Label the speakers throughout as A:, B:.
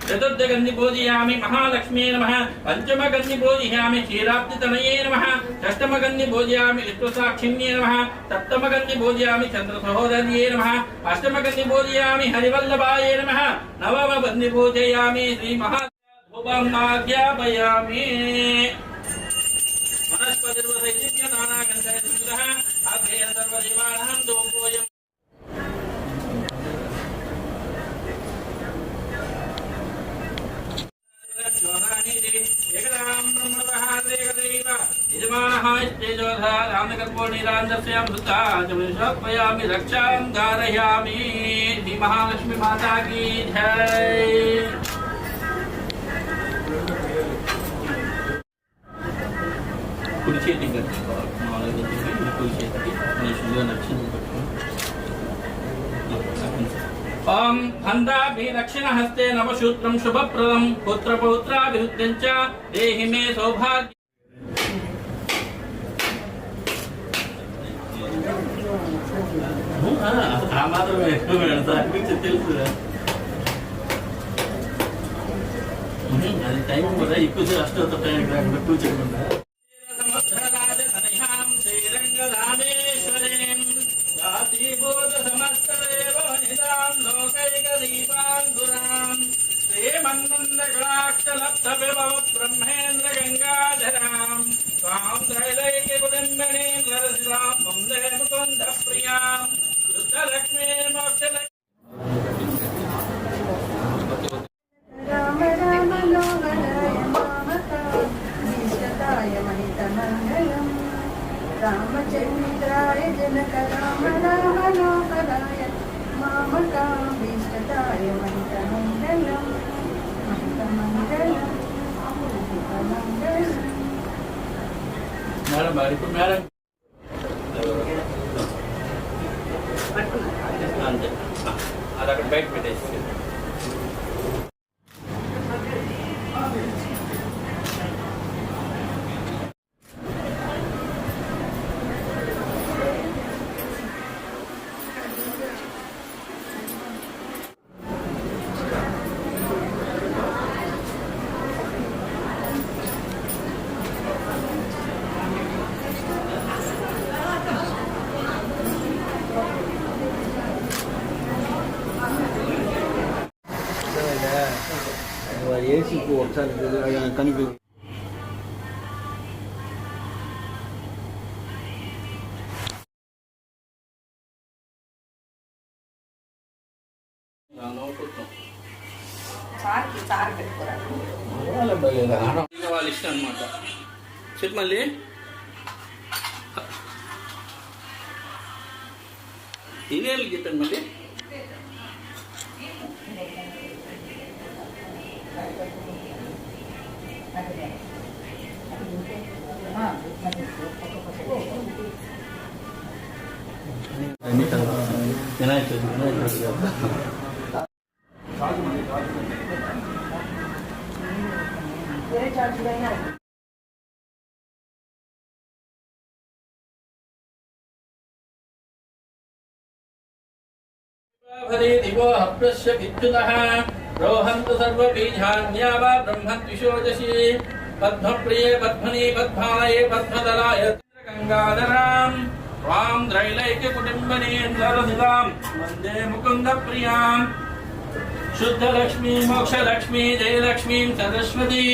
A: चतुर्थगन्धि पूजयामि महालक्ष्मी नमः। पंचमगन्धि पूजयामि क्षीराब्धितनये नमः। षष्ठमगन्धि पूजयामि विष्णुसाक्षिण्ये नमः। सप्तमगन्धि पूजयामि चन्द्रसहोदर्ये नमः। अष्टमगन्धि पूजयामि हरिवल्लभाय नमः। नवमगन्धि पूजयामि श्रीमहाज्ञापयामि वनस्पतिर्वसैदिभ्य नानागन्धैर्मुदः अग्रे सर्वदेवानां दोपोऽयम् रामकर्पोणीरांदस्यामृतापयामि रक्षां धारयामि। श्री महालक्ष्मी माता की जय। कुछ ओम हन्दाभिरक्षिणहस्ते नवशूत्रं शुभप्रदं पुत्रपौत्राभिवृद्धिं च देहि मे सौभाग्य। అది టైం కూడా ఎక్కువ అష్టోత్తర టైం ఎక్కువ చేయకుండా ब्रह्मेन्द्र गंगाधरां स्वां त्रैलोक्य कुटुम्बिनी नरसिंहां वन्दे मुकुन्द प्रियां शुद्धलक्ष्मी मोक्षलक्ष्मी।
B: राम राम लोकनाय मामकाय महितमङ्गलम् रामचन्द्राय जनक राम राम लोकनाय मामकाभीष्टदाय महितमङ्गलम्
A: మేడం మరి ఇప్పుడు మేడం అంతే అది అక్కడ బయట పెట్టేసి
C: ఏసీ ఒకసారి కనిపి
A: వాళ్ళ ఇష్టం అనమాట. చెప్పు మళ్ళీ తినేళ్ళు చెప్పండి మళ్ళీ दिवो हप्रस्य विद्युतः रोहन्तु सर्वबीजान्या वा ब्रह्मद्विषोजसी पद्मप्रिये पद्मनि पद्मालये पद्मदलाय गंगाधरां त्वां त्रैलोक्य कुटुम्बिनी नरसिंहां वन्दे मुकुन्द प्रियां शुद्धलक्ष्मी मोक्षलक्ष्मी जयलक्ष्मीं सरस्वती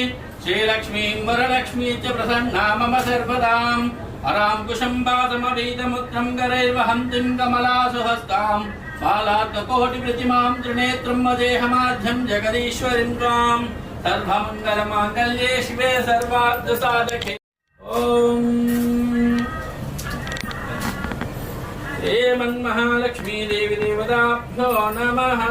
A: श्रीलक्ष्मीं वरलक्ष्मी च प्रसन्ना मम सर्वदाम् अरांकुशं पादमभीतमुद्रं करैर्वहन्तीं कमलासुहस्तां बालार्ककोटिप्रतिमां त्रिनेत्रं मदेहमाध्यं जगदीश्वरीं त्वां सर्वमङ्गलमाङ्गल्ये शिवे सर्वार्थसाधके। ॐ श्रीमन्महालक्ष्मी देवी देवताभ्यो नमः।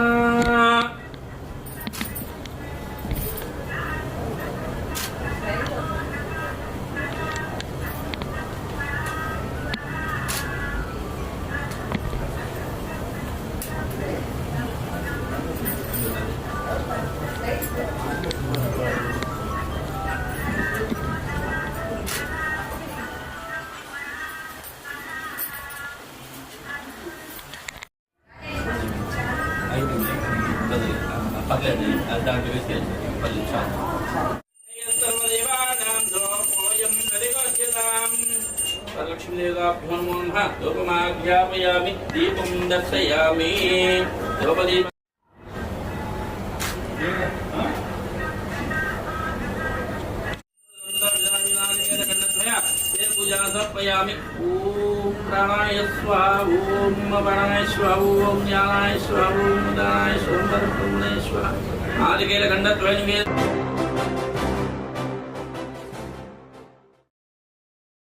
A: పర్లేదు అది దాంట్లో వేసుకెళ్ళి 10 నిమిషాలు. లక్ష్మీదేవాభ్యో నమః ధూపమాజ్ఞాపయామి దీపం దర్శయామి. ద్రౌపదీ पूजा समर्पयामि. ओम प्राणाय स्वाहा, ओम प्राणाय स्वाहा, ओम ज्ञानाय स्वाहा, ओम दानाय स्वाहा, ओम ब्रह्मणे स्वाहा. आदिकेल खंडत्वं